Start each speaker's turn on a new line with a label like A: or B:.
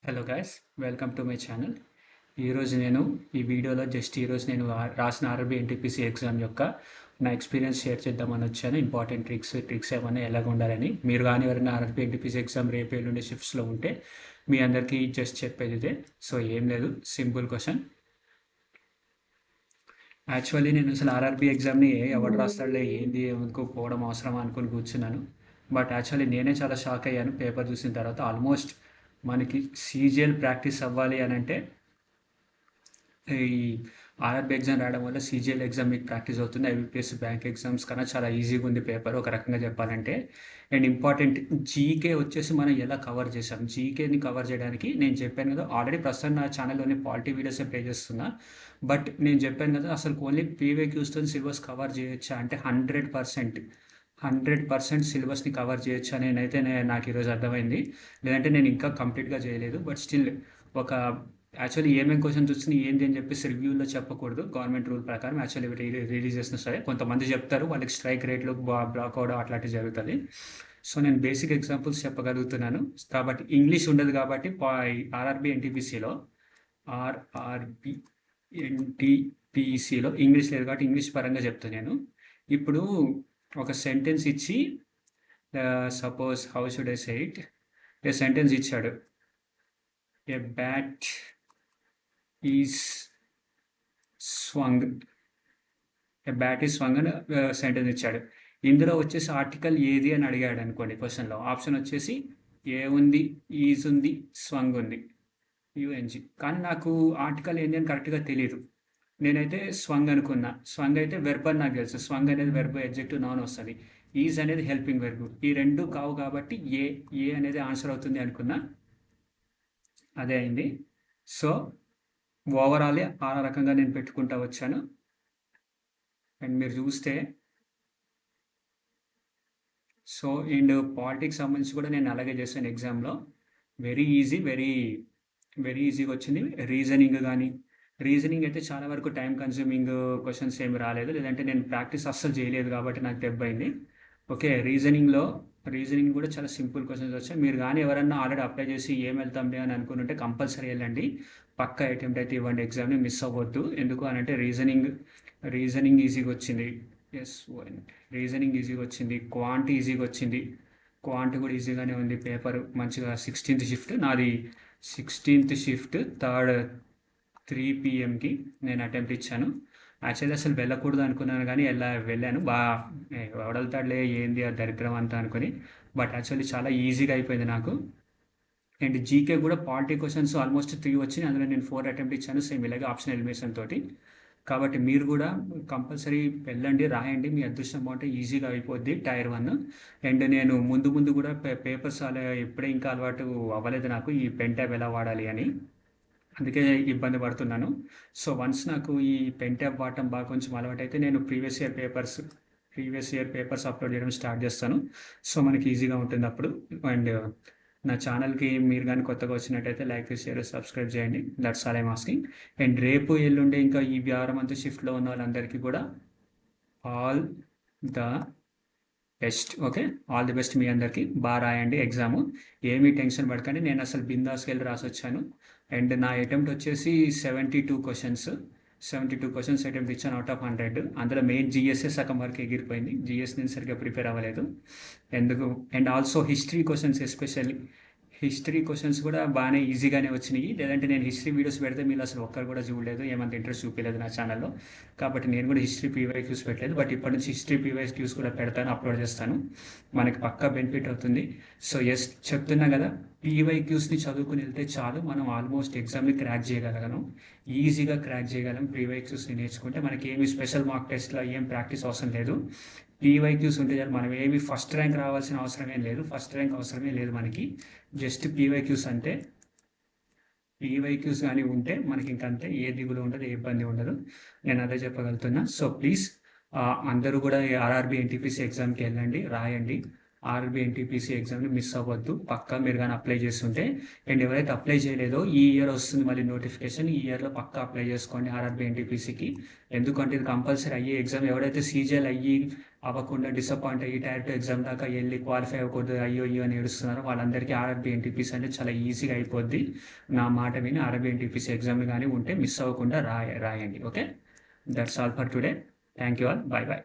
A: Hello guys, welcome to my channel. ఈరోజు నేను ఈ వీడియోలో ఈరోజు నేను రాసిన ఆర్ఆర్బీ ఎన్టీపీసీ ఎగ్జామ్ యొక్క నా ఎక్స్పీరియన్స్ షేర్ చేద్దామని వచ్చాను. ఇంపార్టెంట్ ట్రిక్స్ ఏమైనా ఎలాగ ఉండాలని. మీరు కానీ ఎవరైనా ఆర్ఆర్బీ ఎన్టీపీసీ ఎగ్జామ్ రేపు ఎల్లుండి షిఫ్ట్స్లో ఉంటే మీ అందరికీ జస్ట్ చెప్పేది ఇదే. సో ఏం లేదు, సింపుల్ క్వశ్చన్. యాక్చువల్లీ నేను అసలు ఆర్ఆర్బీ ఎగ్జామ్ని ఎవడు రాస్తాడులే, ఏంది పోవడం అవసరం అనుకుని కూర్చున్నాను. బట్ యాక్చువల్లీ నేనే చాలా షాక్ అయ్యాను పేపర్ చూసిన తర్వాత. ఆల్మోస్ట్ మనకి సీజీఎల్ ప్రాక్టీస్ అవ్వాలి అని అంటే ఈ ఆర్ఆర్బీ ఎగ్జామ్ రాయడం వల్ల సీజీఎల్ ఎగ్జామ్ మీకు ప్రాక్టీస్ అవుతుంది. ఐబీపీఎస్ బ్యాంక్ ఎగ్జామ్స్ కన్నా చాలా ఈజీగా ఉంది పేపర్ ఒక రకంగా చెప్పాలంటే. అండ్ ఇంపార్టెంట్ జీకే వచ్చేసి మనం ఎలా కవర్ చేసాం, జీకేని కవర్ చేయడానికి నేను చెప్పాను కదా, ఆల్రెడీ ప్రస్తుతం నా ఛానల్లోని పాలిటీ వీడియోసే ప్లే చేస్తున్నా. బట్ నేను చెప్పాను కదా, అసలు ఓన్లీ పీవైక్యూస్తో సిలబస్ కవర్ చేయొచ్చా అంటే 100% సిలబస్ని కవర్ చేయొచ్చు అని నాకు ఈరోజు అర్థమైంది. లేదంటే నేను ఇంకా కంప్లీట్గా చేయలేదు. బట్ స్టిల్ ఒక యాక్చువల్లీ ఏమేమి క్వశ్చన్స్ వచ్చినాయి ఏంటి అని చెప్పేసి రివ్యూలో చెప్పకూడదు. గవర్నమెంట్ రూల్ ప్రకారం యాక్చువల్లీ రిలీజ్ చేసిన సరే కొంతమంది చెప్తారు, వాళ్ళకి స్ట్రైక్ రేట్లు బ్లాక్ అవడం అట్లాంటివి జరుగుతుంది. సో నేను బేసిక్ ఎగ్జాంపుల్స్ చెప్పగలుగుతున్నాను. కాబట్టి ఇంగ్లీష్ ఉండదు కాబట్టి ఆర్ఆర్బి ఎన్టీపీసీలో ఇంగ్లీష్ లేదు కాబట్టి ఇంగ్లీష్ పరంగా చెప్తాను నేను. ఇప్పుడు ఒక సెంటెన్స్ ఇచ్చి suppose how should I say it, ఏ సెంటెన్స్ ఇచ్చాడు, a bat is swung, a bat is swung అని సెంటెన్స్ ఇచ్చాడు. ఇందులో వచ్చేసి ఆర్టికల్ ఏది అని అడిగాడు అనుకోండి క్వశ్చన్లో. ఆప్షన్ వచ్చేసి ఏ ఉంది, ఈజ్ ఉంది, స్వంగ్ ఉంది, యుఎన్జి. కానీ నాకు ఆర్టికల్ ఏంది అని కరెక్ట్గా తెలియదు. నేనైతే స్వంగ్ అనుకున్నా. స్వంగ్ అయితే వెర్బ్ అని నాకు తెలుసు. స్వంగ్ అనేది వెర్బ్, ఎడ్జెక్టివ్, నౌన్ వస్తుంది. ఈజ్ అనేది హెల్పింగ్ వెర్బ్. ఈ రెండు కావు కాబట్టి ఏ అనేది ఆన్సర్ అవుతుంది అనుకున్నా. అదే అయింది. సో ఓవరాల్ ఆ రకంగా నేను పెట్టుకుంటా వచ్చాను. అండ్ మీరు చూస్తే సో అండ్ పాలిటిక్స్ సంబంధించి కూడా నేను అలాగే చేశాను ఎగ్జామ్లో. వెరీ ఈజీగా వచ్చింది. రీజనింగ్ అయితే చాలా వరకు టైం కన్స్యూమింగ్ క్వశ్చన్స్ ఏమి రాలేదు. లేదంటే నేను ప్రాక్టీస్ అస్సలు చేయలేదు కాబట్టి నాకు దెబ్బైంది. ఓకే, రీజనింగ్ కూడా చాలా సింపుల్ క్వశ్చన్స్ వచ్చాయి. మీరు కానీ ఎవరన్నా ఆల్రెడీ అప్లై చేసి ఏం వెళ్తాంలే అని అనుకుంటుంటే కంపల్సరీ వెళ్ళండి. పక్కా అటెంప్ట్ అయితే ఇవ్వండి, ఎగ్జామ్ని మిస్ అవ్వద్దు. ఎందుకు అని అంటే రీజనింగ్ ఈజీగా వచ్చింది. రీజనింగ్ ఈజీగా వచ్చింది, క్వాంట్ ఈజీగా వచ్చింది. క్వాంట్ కూడా ఈజీగానే ఉంది. పేపర్ మంచిగా 16th షిఫ్ట్ నాది. 16th షిఫ్ట్ 3 PM నేను అటెంప్ట్ ఇచ్చాను. యాక్చువల్లీ అసలు వెళ్ళకూడదు అనుకున్నాను కానీ వెళ్ళాను. వడలుతాడులే ఏంది ఆ దరిద్రం అంతా అనుకుని. బట్ యాక్చువల్లీ చాలా ఈజీగా అయిపోయింది నాకు. అండ్ జీకే కూడా పాలిటీ క్వశ్చన్స్ ఆల్మోస్ట్ 3 వచ్చినాయి. అందులో నేను 4 అటెంప్ట్ ఇచ్చాను, సేమ్ ఇలాగే ఆప్షన్ ఎలిమినేషన్ తోటి. కాబట్టి మీరు కూడా కంపల్సరీ వెళ్ళండి, రాయండి. మీ అదృష్టం బాగుంటే ఈజీగా అయిపోద్ది టైర్ 1. అండ్ నేను ముందు కూడా పేపర్స్ అలా ఎప్పుడే ఇంకా అలవాటు అవ్వలేదు నాకు ఈ పెన్ ట్యాబ్ ఎలా వాడాలి అని. అందుకే ఇబ్బంది పడుతున్నాను. సో వన్స్ నాకు ఈ పెన్ ట్యాబ్ వాడటం బాగా కొంచెం అలవాటు అయితే నేను ప్రీవియస్ ఇయర్ పేపర్స్ అప్లోడ్ చేయడం స్టార్ట్ చేస్తాను. సో మనకి ఈజీగా ఉంటుంది అప్పుడు. అండ్ నా ఛానల్కి మీరు కానీ కొత్తగా వచ్చినట్టయితే లైక్, షేర్, సబ్స్క్రైబ్ చేయండి. That's all I'm asking. And రేపు ఎల్లుండే ఇంకా ఈ వారం అంతా షిఫ్ట్లో ఉన్న వాళ్ళందరికీ కూడా all the best. Okay, all the best. మీ అందరికీ బాగా రాయండి ఎగ్జామ్. ఏమీ టెన్షన్ పడకండి. నేను అసలు బిందాస్కి వెళ్ళి రాసి వచ్చాను. అండ్ నా అటెంప్ట్ వచ్చేసి 72 క్వశ్చన్స్ అటెంప్ట్ ఇచ్చాను అవుట్ ఆఫ్ 100. అందులో మెయిన్ జిఎస్ఏ సగం వరకు ఎగిరిపోయింది. జిఎస్ నేను సరిగ్గా ప్రిపేర్ అవ్వలేదు ఎందుకు. And also history questions, especially history questions కూడా బాగానే ఈజీగానే వచ్చినాయి. లేదంటే నేను హిస్టరీ వీడియోస్ పెడితే మీరు అసలు ఒక్కరు కూడా చూడలేదు, ఏమంత ఇంట్రెస్ట్ చూపించలేదు నా ఛానల్లో. కాబట్టి నేను కూడా హిస్టరీ పీవైక్యూస్ పెట్టలేదు. బట్ ఇప్పటి నుంచి హిస్టరీ పీవైక్యూస్ కూడా పెడతాను, అప్లోడ్ చేస్తాను. మనకి పక్కా బెనిఫిట్ అవుతుంది. సో చెప్తున్నా కదా, పీవైక్యూస్ని చదువుకుని వెళ్తే చాలు, మనం ఆల్మోస్ట్ ఎగ్జామ్ని క్రాక్ చేయగలగను, ఈజీగా క్రాక్ చేయగలం. పీవైక్యూస్ని నేర్చుకుంటే మనకి ఏమి స్పెషల్ మార్క్ టెస్ట్లో ఏం ప్రాక్టీస్ అవసరం లేదు. పీవైక్యూస్ ఉంటే చాలు. మనం ఏమి ఫస్ట్ ర్యాంక్ రావాల్సిన అవసరమే లేదు, ఫస్ట్ ర్యాంక్ అవసరమే లేదు మనకి. జస్ట్ పీవైక్యూస్ అంటే పీవైక్యూస్ కానీ ఉంటే మనకి ఇంకంతే, ఏ దిగులు ఉండదు, ఏ ఇబ్బంది ఉండదు. నేను అదే చెప్పగలుగుతున్నా. సో ప్లీజ్ అందరూ కూడా ఆర్ఆర్బీ ఎన్టీపీసీ ఎగ్జామ్కి వెళ్ళండి, రాయండి. ఆర్ఆర్బీ ఎన్టీపీసీ ఎగ్జామ్ని మిస్ అవ్వద్దు. పక్కా మీరు కానీ అప్లై చేస్తుంటే. అండ్ ఎవరైతే అప్లై చేయలేదో ఈ ఇయర్ వస్తుంది మళ్ళీ నోటిఫికేషన్, ఈ ఇయర్లో పక్కా అప్లై చేసుకోండి ఆర్ఆర్బీ ఎన్టీపీసీకి. ఎందుకంటే ఇది కంపల్సరీ అయ్యే ఎగ్జామ్. ఎవరైతే సీజీఎల్ అయ్యి అవ్వకుండా డిసప్పాయింట్ అయ్యి డైరెక్ట్ ఎగ్జామ్ దాకా వెళ్ళి క్వాలిఫై అవ్వకూడదు అయ్యో అయ్యో అని ఏడుస్తున్నారో వాళ్ళందరికీ ఆర్ఆర్బీ ఎన్టీపీసీ అంటే చాలా ఈజీగా అయిపోద్ది. నా మాట విని ఆర్ఆర్బీ ఎన్టీపీసీ ఎగ్జామ్ కానీ ఉంటే మిస్ అవ్వకుండా రాయండి. Okay, that's all for today. Thank you all. By by.